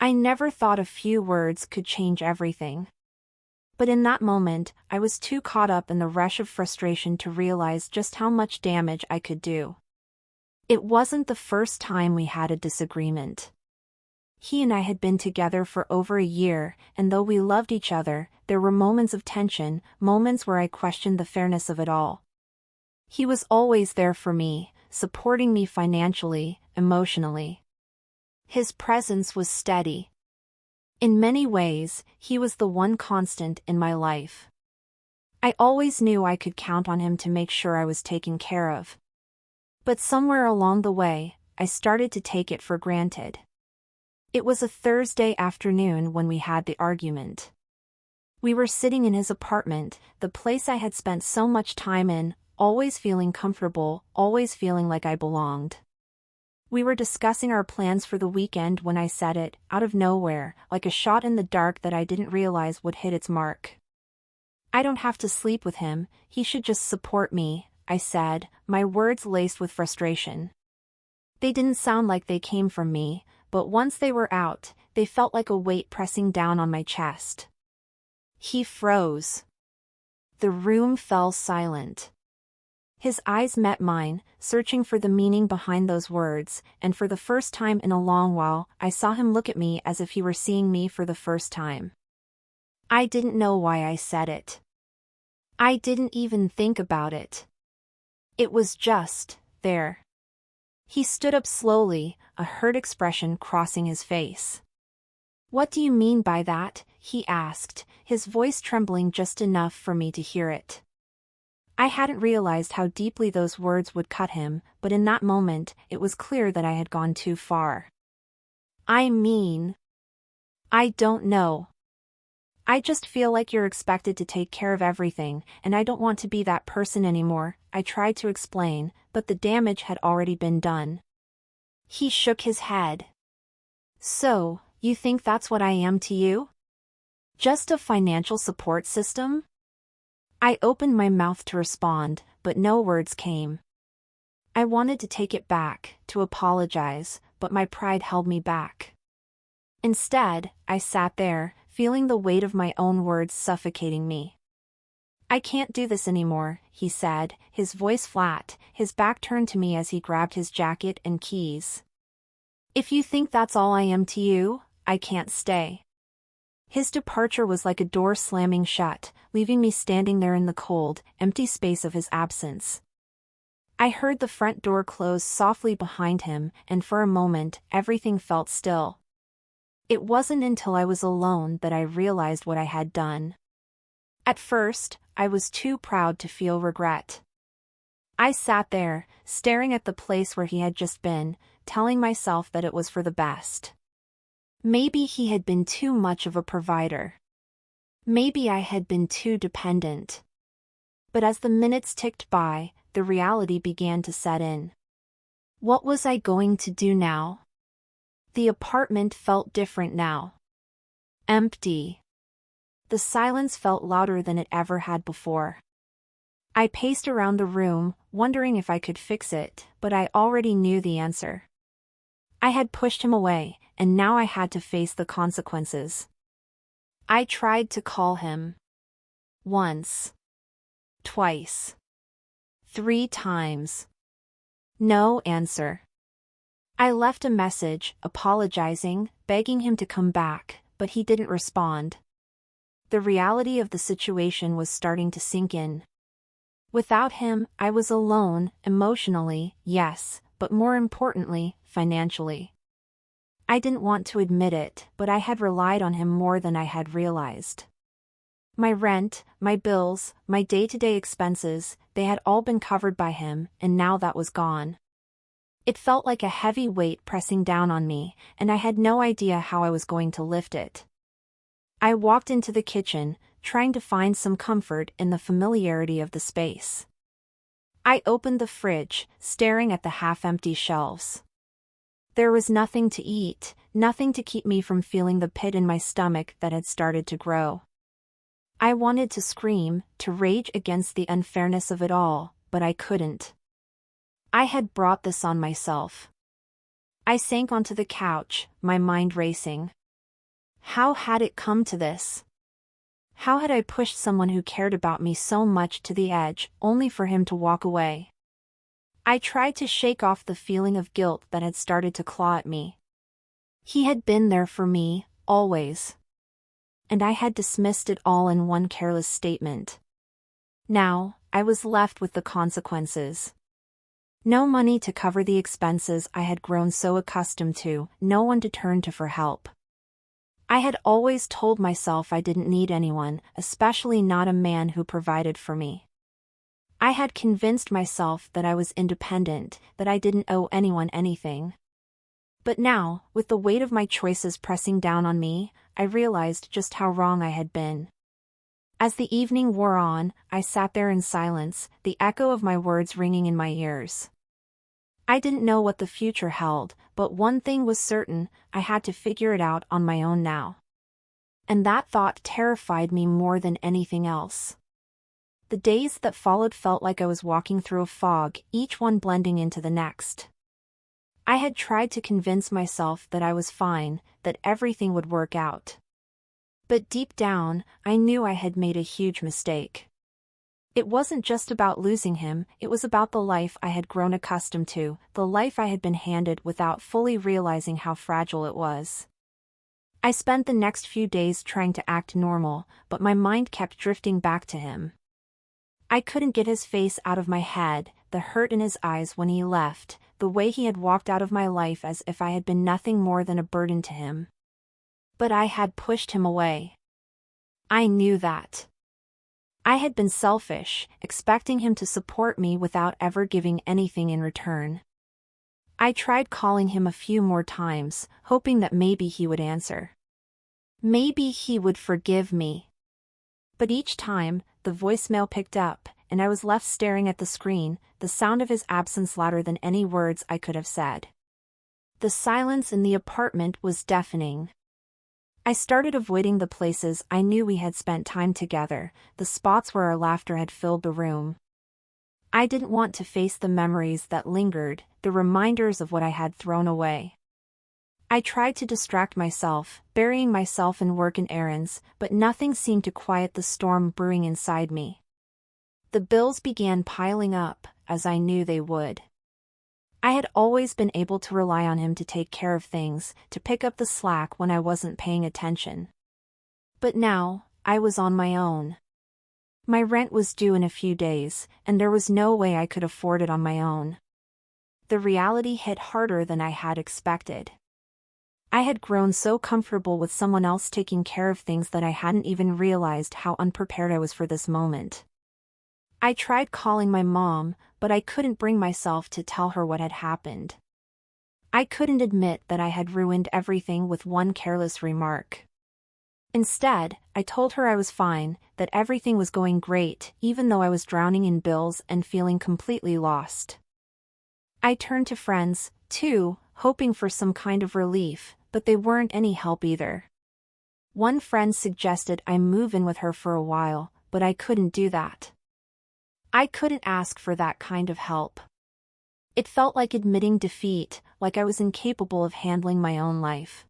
I never thought a few words could change everything. But in that moment, I was too caught up in the rush of frustration to realize just how much damage I could do. It wasn't the first time we had a disagreement. He and I had been together for over a year, and though we loved each other, there were moments of tension, moments where I questioned the fairness of it all. He was always there for me, supporting me financially, emotionally. His presence was steady. In many ways, he was the one constant in my life. I always knew I could count on him to make sure I was taken care of. But somewhere along the way, I started to take it for granted. It was a Thursday afternoon when we had the argument. We were sitting in his apartment, the place I had spent so much time in, always feeling comfortable, always feeling like I belonged. We were discussing our plans for the weekend when I said it, out of nowhere, like a shot in the dark that I didn't realize would hit its mark. "I don't have to sleep with him, he should just support me," I said, my words laced with frustration. They didn't sound like they came from me, but once they were out, they felt like a weight pressing down on my chest. He froze. The room fell silent. His eyes met mine, searching for the meaning behind those words, and for the first time in a long while, I saw him look at me as if he were seeing me for the first time. I didn't know why I said it. I didn't even think about it. It was just there. He stood up slowly, a hurt expression crossing his face. "What do you mean by that?" he asked, his voice trembling just enough for me to hear it. I hadn't realized how deeply those words would cut him, but in that moment, it was clear that I had gone too far. "I mean, I don't know. I just feel like you're expected to take care of everything, and I don't want to be that person anymore," I tried to explain, but the damage had already been done. He shook his head. "So, you think that's what I am to you? Just a financial support system?" I opened my mouth to respond, but no words came. I wanted to take it back, to apologize, but my pride held me back. Instead, I sat there, feeling the weight of my own words suffocating me. "I can't do this anymore," he said, his voice flat, his back turned to me as he grabbed his jacket and keys. "If you think that's all I am to you, I can't stay." His departure was like a door slamming shut, leaving me standing there in the cold, empty space of his absence. I heard the front door close softly behind him, and for a moment, everything felt still. It wasn't until I was alone that I realized what I had done. At first, I was too proud to feel regret. I sat there, staring at the place where he had just been, telling myself that it was for the best. Maybe he had been too much of a provider. Maybe I had been too dependent. But as the minutes ticked by, the reality began to set in. What was I going to do now? The apartment felt different now. Empty. The silence felt louder than it ever had before. I paced around the room, wondering if I could fix it, but I already knew the answer. I had pushed him away, and now I had to face the consequences. I tried to call him. Once. Twice. 3 times. No answer. I left a message, apologizing, begging him to come back, but he didn't respond. The reality of the situation was starting to sink in. Without him, I was alone, emotionally, yes, but more importantly, financially. I didn't want to admit it, but I had relied on him more than I had realized. My rent, my bills, my day-to-day expenses, they had all been covered by him, and now that was gone. It felt like a heavy weight pressing down on me, and I had no idea how I was going to lift it. I walked into the kitchen, trying to find some comfort in the familiarity of the space. I opened the fridge, staring at the half-empty shelves. There was nothing to eat, nothing to keep me from feeling the pit in my stomach that had started to grow. I wanted to scream, to rage against the unfairness of it all, but I couldn't. I had brought this on myself. I sank onto the couch, my mind racing. How had it come to this? How had I pushed someone who cared about me so much to the edge, only for him to walk away? I tried to shake off the feeling of guilt that had started to claw at me. He had been there for me, always. And I had dismissed it all in one careless statement. Now, I was left with the consequences. No money to cover the expenses I had grown so accustomed to, no one to turn to for help. I had always told myself I didn't need anyone, especially not a man who provided for me. I had convinced myself that I was independent, that I didn't owe anyone anything. But now, with the weight of my choices pressing down on me, I realized just how wrong I had been. As the evening wore on, I sat there in silence, the echo of my words ringing in my ears. I didn't know what the future held, but one thing was certain, I had to figure it out on my own now. And that thought terrified me more than anything else. The days that followed felt like I was walking through a fog, each one blending into the next. I had tried to convince myself that I was fine, that everything would work out. But deep down, I knew I had made a huge mistake. It wasn't just about losing him, it was about the life I had grown accustomed to, the life I had been handed without fully realizing how fragile it was. I spent the next few days trying to act normal, but my mind kept drifting back to him. I couldn't get his face out of my head, the hurt in his eyes when he left, the way he had walked out of my life as if I had been nothing more than a burden to him. But I had pushed him away. I knew that. I had been selfish, expecting him to support me without ever giving anything in return. I tried calling him a few more times, hoping that maybe he would answer. Maybe he would forgive me. But each time, the voicemail picked up, and I was left staring at the screen, the sound of his absence louder than any words I could have said. The silence in the apartment was deafening. I started avoiding the places I knew we had spent time together, the spots where our laughter had filled the room. I didn't want to face the memories that lingered, the reminders of what I had thrown away. I tried to distract myself, burying myself in work and errands, but nothing seemed to quiet the storm brewing inside me. The bills began piling up, as I knew they would. I had always been able to rely on him to take care of things, to pick up the slack when I wasn't paying attention. But now, I was on my own. My rent was due in a few days, and there was no way I could afford it on my own. The reality hit harder than I had expected. I had grown so comfortable with someone else taking care of things that I hadn't even realized how unprepared I was for this moment. I tried calling my mom, but I couldn't bring myself to tell her what had happened. I couldn't admit that I had ruined everything with one careless remark. Instead, I told her I was fine, that everything was going great, even though I was drowning in bills and feeling completely lost. I turned to friends, too, hoping for some kind of relief, but they weren't any help either. One friend suggested I move in with her for a while, but I couldn't do that. I couldn't ask for that kind of help. It felt like admitting defeat, like I was incapable of handling my own life.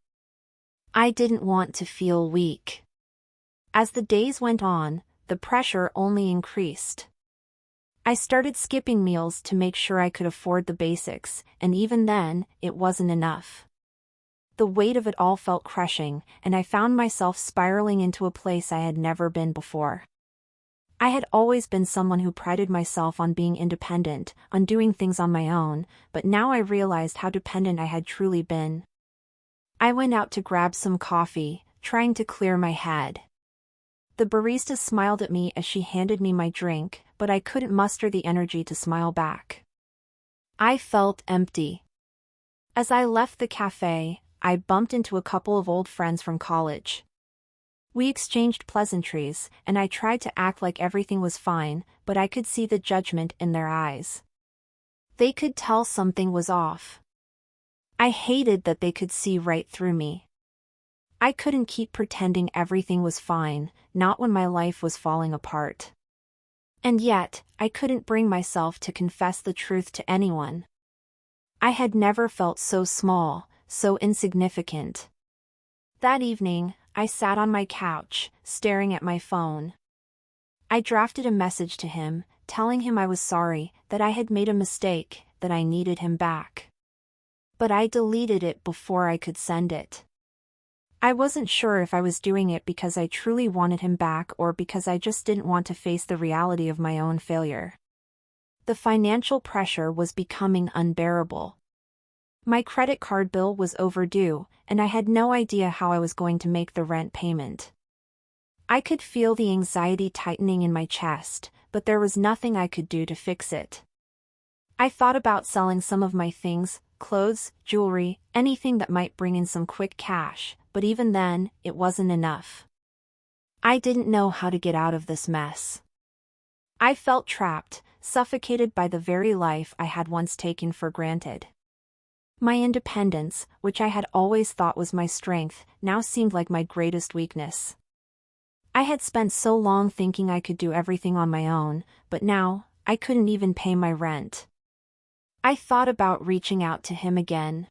I didn't want to feel weak. As the days went on, the pressure only increased. I started skipping meals to make sure I could afford the basics, and even then, it wasn't enough. The weight of it all felt crushing, and I found myself spiraling into a place I had never been before. I had always been someone who prided myself on being independent, on doing things on my own, but now I realized how dependent I had truly been. I went out to grab some coffee, trying to clear my head. The barista smiled at me as she handed me my drink, but I couldn't muster the energy to smile back. I felt empty. As I left the cafe, I bumped into a couple of old friends from college. We exchanged pleasantries, and I tried to act like everything was fine, but I could see the judgment in their eyes. They could tell something was off. I hated that they could see right through me. I couldn't keep pretending everything was fine, not when my life was falling apart. And yet, I couldn't bring myself to confess the truth to anyone. I had never felt so small, so insignificant. That evening, I sat on my couch, staring at my phone. I drafted a message to him, telling him I was sorry, that I had made a mistake, that I needed him back. But I deleted it before I could send it. I wasn't sure if I was doing it because I truly wanted him back or because I just didn't want to face the reality of my own failure. The financial pressure was becoming unbearable. My credit card bill was overdue, and I had no idea how I was going to make the rent payment. I could feel the anxiety tightening in my chest, but there was nothing I could do to fix it. I thought about selling some of my things, clothes, jewelry, anything that might bring in some quick cash, but even then, it wasn't enough. I didn't know how to get out of this mess. I felt trapped, suffocated by the very life I had once taken for granted. My independence, which I had always thought was my strength, now seemed like my greatest weakness. I had spent so long thinking I could do everything on my own, but now, I couldn't even pay my rent. I thought about reaching out to him again.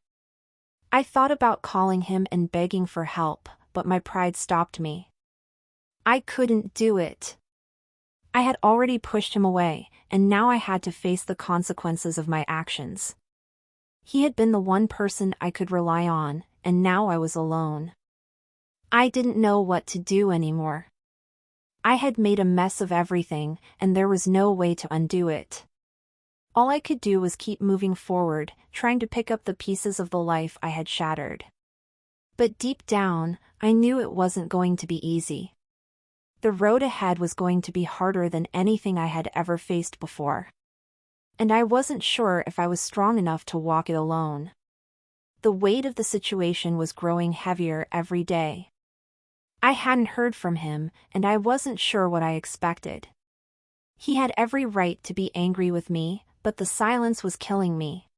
I thought about calling him and begging for help, but my pride stopped me. I couldn't do it. I had already pushed him away, and now I had to face the consequences of my actions. He had been the one person I could rely on, and now I was alone. I didn't know what to do anymore. I had made a mess of everything, and there was no way to undo it. All I could do was keep moving forward, trying to pick up the pieces of the life I had shattered. But deep down, I knew it wasn't going to be easy. The road ahead was going to be harder than anything I had ever faced before. And I wasn't sure if I was strong enough to walk it alone. The weight of the situation was growing heavier every day. I hadn't heard from him, and I wasn't sure what I expected. He had every right to be angry with me, but the silence was killing me.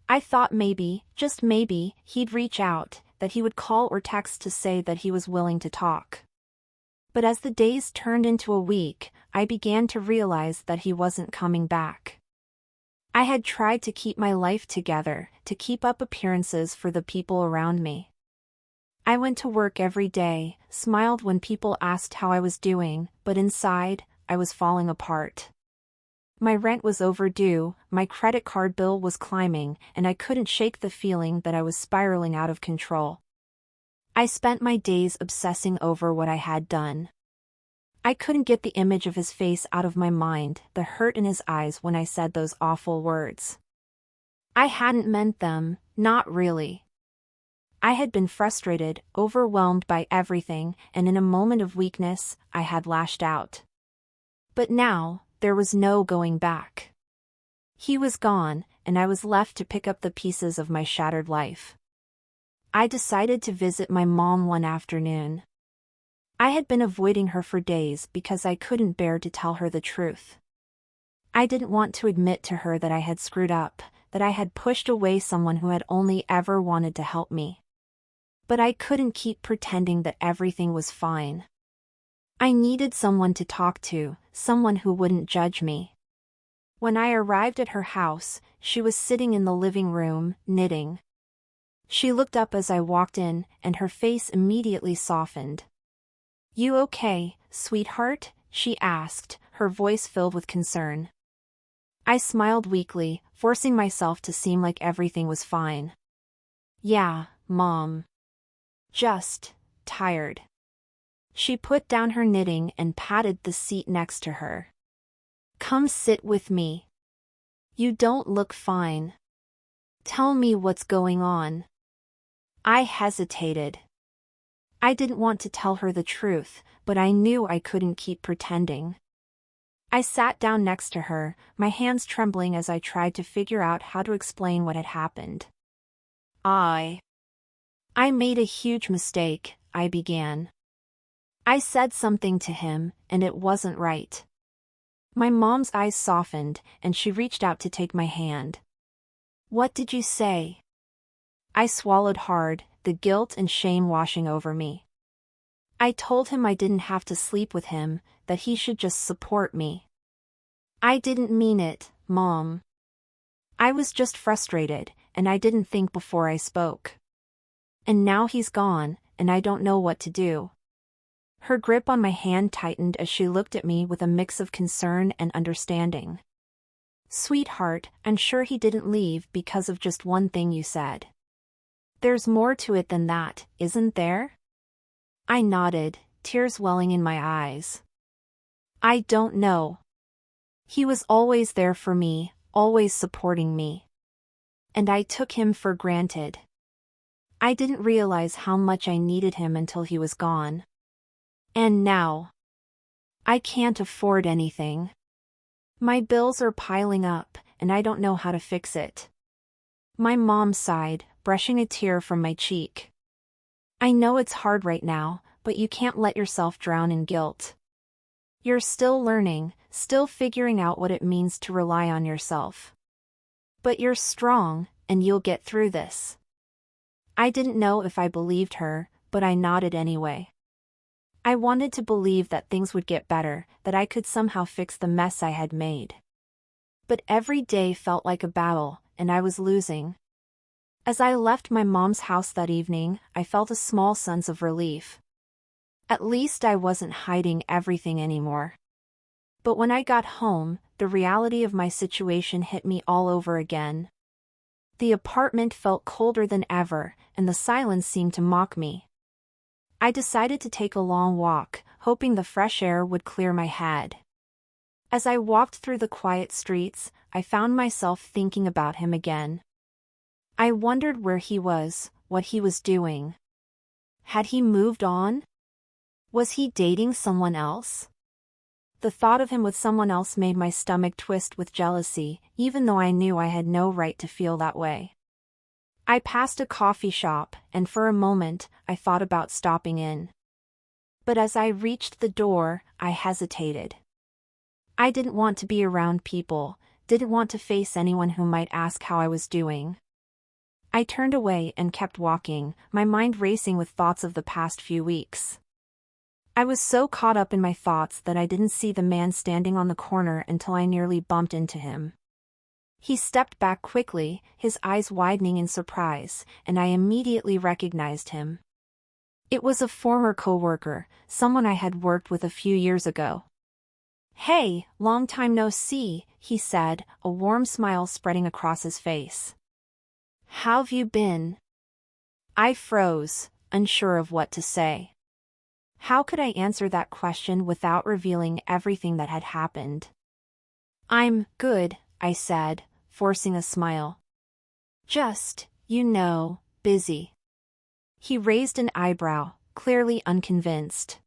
I thought maybe, just maybe, he'd reach out, that he would call or text to say that he was willing to talk. But as the days turned into a week, I began to realize that he wasn't coming back. I had tried to keep my life together, to keep up appearances for the people around me. I went to work every day, smiled when people asked how I was doing, but inside, I was falling apart. My rent was overdue, my credit card bill was climbing, and I couldn't shake the feeling that I was spiraling out of control. I spent my days obsessing over what I had done. I couldn't get the image of his face out of my mind, the hurt in his eyes when I said those awful words. I hadn't meant them, not really. I had been frustrated, overwhelmed by everything, and in a moment of weakness, I had lashed out. But now, there was no going back. He was gone, and I was left to pick up the pieces of my shattered life. I decided to visit my mom one afternoon. I had been avoiding her for days because I couldn't bear to tell her the truth. I didn't want to admit to her that I had screwed up, that I had pushed away someone who had only ever wanted to help me. But I couldn't keep pretending that everything was fine. I needed someone to talk to, someone who wouldn't judge me. When I arrived at her house, she was sitting in the living room, knitting. She looked up as I walked in, and her face immediately softened. "You okay, sweetheart?" she asked, her voice filled with concern. I smiled weakly, forcing myself to seem like everything was fine. "Yeah, Mom. Just tired." She put down her knitting and patted the seat next to her. "Come sit with me. You don't look fine. Tell me what's going on." I hesitated. I didn't want to tell her the truth, but I knew I couldn't keep pretending. I sat down next to her, my hands trembling as I tried to figure out how to explain what had happened. I made a huge mistake," I began. "I said something to him, and it wasn't right." My mom's eyes softened, and she reached out to take my hand. "What did you say?" I swallowed hard, the guilt and shame washing over me. I told him I didn't have to sleep with him, that he should just support me. "I didn't mean it, Mom. I was just frustrated, and I didn't think before I spoke. And now he's gone, and I don't know what to do." Her grip on my hand tightened as she looked at me with a mix of concern and understanding. "Sweetheart, I'm sure he didn't leave because of just one thing you said. There's more to it than that, isn't there?" I nodded, tears welling in my eyes. "I don't know. He was always there for me, always supporting me. And I took him for granted. I didn't realize how much I needed him until he was gone. And now, I can't afford anything. My bills are piling up, and I don't know how to fix it." My mom sighed, brushing a tear from my cheek. "I know it's hard right now, but you can't let yourself drown in guilt. You're still learning, still figuring out what it means to rely on yourself. But you're strong, and you'll get through this." I didn't know if I believed her, but I nodded anyway. I wanted to believe that things would get better, that I could somehow fix the mess I had made. But every day felt like a battle, and I was losing. As I left my mom's house that evening, I felt a small sense of relief. At least I wasn't hiding everything anymore. But when I got home, the reality of my situation hit me all over again. The apartment felt colder than ever, and the silence seemed to mock me. I decided to take a long walk, hoping the fresh air would clear my head. As I walked through the quiet streets, I found myself thinking about him again. I wondered where he was, what he was doing. Had he moved on? Was he dating someone else? The thought of him with someone else made my stomach twist with jealousy, even though I knew I had no right to feel that way. I passed a coffee shop, and for a moment, I thought about stopping in. But as I reached the door, I hesitated. I didn't want to be around people, didn't want to face anyone who might ask how I was doing. I turned away and kept walking, my mind racing with thoughts of the past few weeks. I was so caught up in my thoughts that I didn't see the man standing on the corner until I nearly bumped into him. He stepped back quickly, his eyes widening in surprise, and I immediately recognized him. It was a former coworker, someone I had worked with a few years ago. "Hey, long time no see," he said, a warm smile spreading across his face. "How've you been?" I froze, unsure of what to say. How could I answer that question without revealing everything that had happened? "I'm good," I said, forcing a smile. "Just, busy." He raised an eyebrow, clearly unconvinced.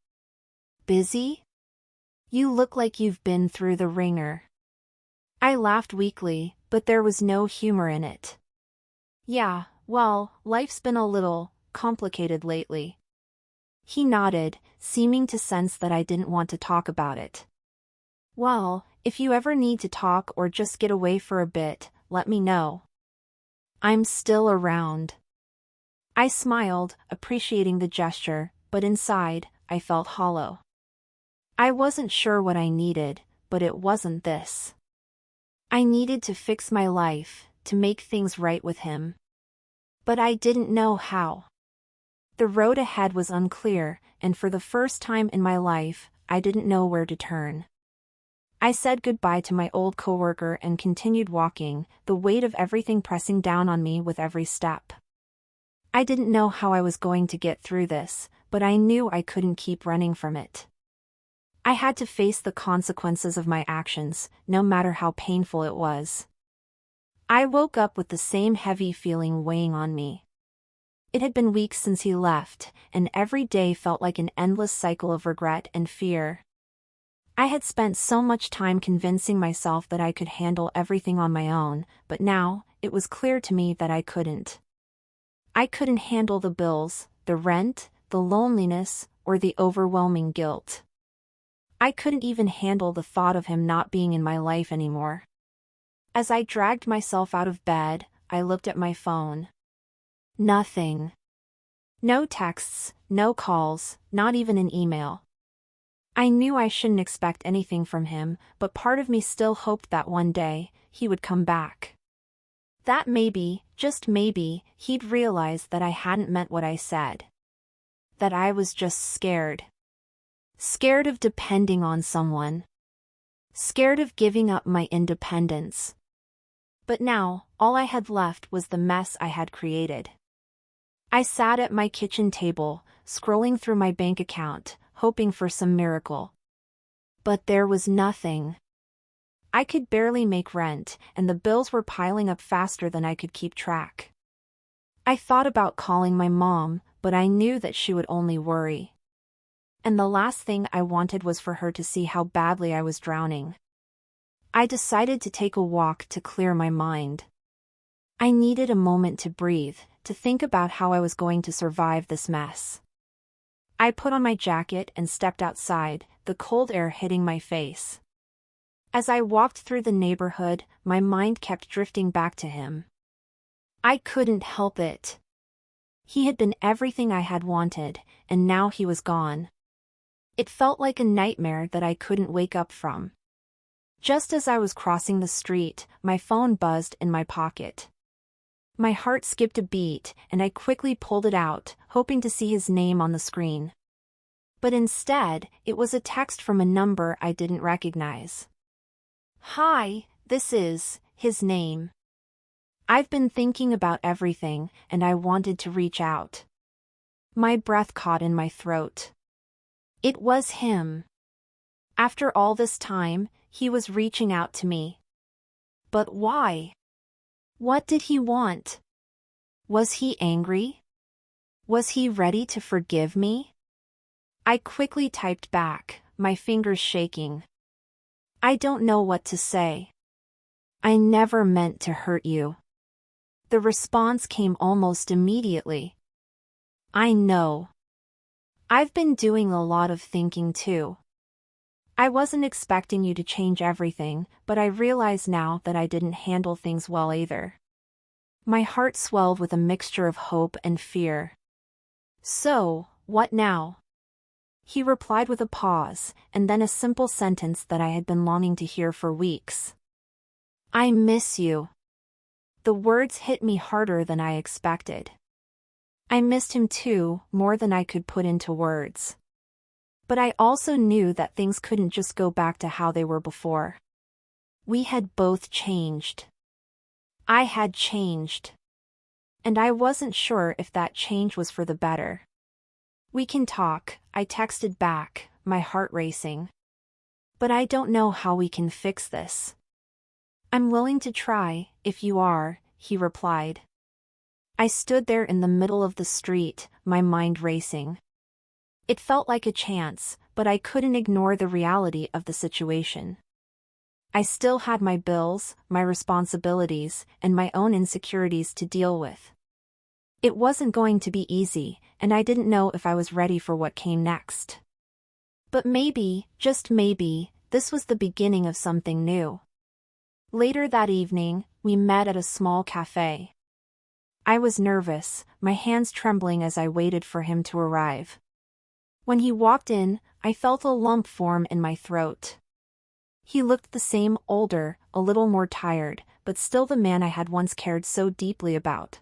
"Busy? You look like you've been through the ringer." I laughed weakly, but there was no humor in it. "Yeah, well, life's been a little complicated lately." He nodded, seeming to sense that I didn't want to talk about it. "Well, if you ever need to talk or just get away for a bit, let me know. I'm still around." I smiled, appreciating the gesture, but inside, I felt hollow. I wasn't sure what I needed, but it wasn't this. I needed to fix my life, to make things right with him. But I didn't know how. The road ahead was unclear, and for the first time in my life, I didn't know where to turn. I said goodbye to my old coworker and continued walking, the weight of everything pressing down on me with every step. I didn't know how I was going to get through this, but I knew I couldn't keep running from it. I had to face the consequences of my actions, no matter how painful it was. I woke up with the same heavy feeling weighing on me. It had been weeks since he left, and every day felt like an endless cycle of regret and fear. I had spent so much time convincing myself that I could handle everything on my own, but now, it was clear to me that I couldn't. I couldn't handle the bills, the rent, the loneliness, or the overwhelming guilt. I couldn't even handle the thought of him not being in my life anymore. As I dragged myself out of bed, I looked at my phone. Nothing. No texts, no calls, not even an email. I knew I shouldn't expect anything from him, but part of me still hoped that one day, he would come back. That maybe, just maybe, he'd realize that I hadn't meant what I said. That I was just scared. Scared of depending on someone. Scared of giving up my independence. But now, all I had left was the mess I had created. I sat at my kitchen table, scrolling through my bank account, hoping for some miracle. But there was nothing. I could barely make rent, and the bills were piling up faster than I could keep track. I thought about calling my mom, but I knew that she would only worry. And the last thing I wanted was for her to see how badly I was drowning. I decided to take a walk to clear my mind. I needed a moment to breathe, to think about how I was going to survive this mess. I put on my jacket and stepped outside, the cold air hitting my face. As I walked through the neighborhood, my mind kept drifting back to him. I couldn't help it. He had been everything I had wanted, and now he was gone. It felt like a nightmare that I couldn't wake up from. Just as I was crossing the street, my phone buzzed in my pocket. My heart skipped a beat, and I quickly pulled it out, hoping to see his name on the screen. But instead, it was a text from a number I didn't recognize. "Hi, this is," his name. "I've been thinking about everything, and I wanted to reach out." My breath caught in my throat. It was him. After all this time, he was reaching out to me. But why? What did he want? Was he angry? Was he ready to forgive me? I quickly typed back, my fingers shaking. "I don't know what to say. I never meant to hurt you." The response came almost immediately. "I know. I've been doing a lot of thinking too. I wasn't expecting you to change everything, but I realize now that I didn't handle things well either." My heart swelled with a mixture of hope and fear. "So, what now?" He replied with a pause, and then a simple sentence that I had been longing to hear for weeks. "I miss you." The words hit me harder than I expected. I missed him too, more than I could put into words. But I also knew that things couldn't just go back to how they were before. We had both changed. I had changed. And I wasn't sure if that change was for the better. "We can talk," I texted back, my heart racing. "But I don't know how we can fix this." "I'm willing to try, if you are," he replied. I stood there in the middle of the street, my mind racing. It felt like a chance, but I couldn't ignore the reality of the situation. I still had my bills, my responsibilities, and my own insecurities to deal with. It wasn't going to be easy, and I didn't know if I was ready for what came next. But maybe, just maybe, this was the beginning of something new. Later that evening, we met at a small cafe. I was nervous, my hands trembling as I waited for him to arrive. When he walked in, I felt a lump form in my throat. He looked the same, older, a little more tired, but still the man I had once cared so deeply about.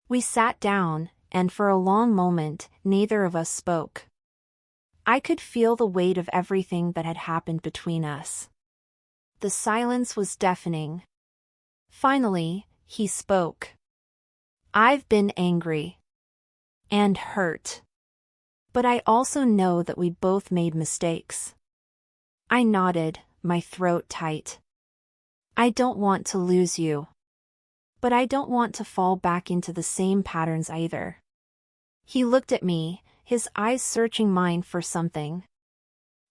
We sat down, and for a long moment, neither of us spoke. I could feel the weight of everything that had happened between us. The silence was deafening. Finally, he spoke. "I've been angry. And hurt. But I also know that we both made mistakes." I nodded, my throat tight. "I don't want to lose you. But I don't want to fall back into the same patterns either." He looked at me, his eyes searching mine for something.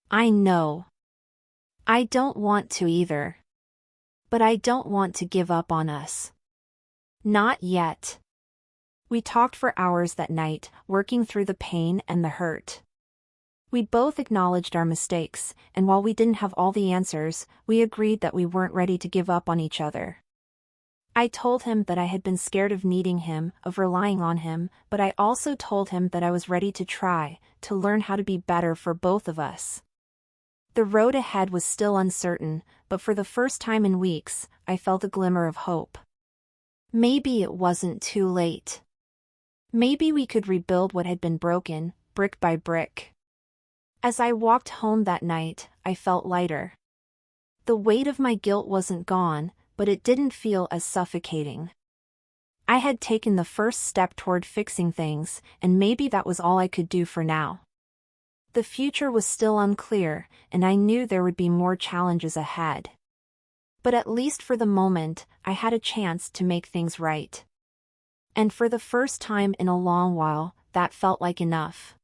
"I know. I don't want to either. But I don't want to give up on us. Not yet." We talked for hours that night, working through the pain and the hurt. We both acknowledged our mistakes, and while we didn't have all the answers, we agreed that we weren't ready to give up on each other. I told him that I had been scared of needing him, of relying on him, but I also told him that I was ready to try, to learn how to be better for both of us. The road ahead was still uncertain, but for the first time in weeks, I felt a glimmer of hope. Maybe it wasn't too late. Maybe we could rebuild what had been broken, brick by brick. As I walked home that night, I felt lighter. The weight of my guilt wasn't gone, but it didn't feel as suffocating. I had taken the first step toward fixing things, and maybe that was all I could do for now. The future was still unclear, and I knew there would be more challenges ahead. But at least for the moment, I had a chance to make things right. And for the first time in a long while, that felt like enough.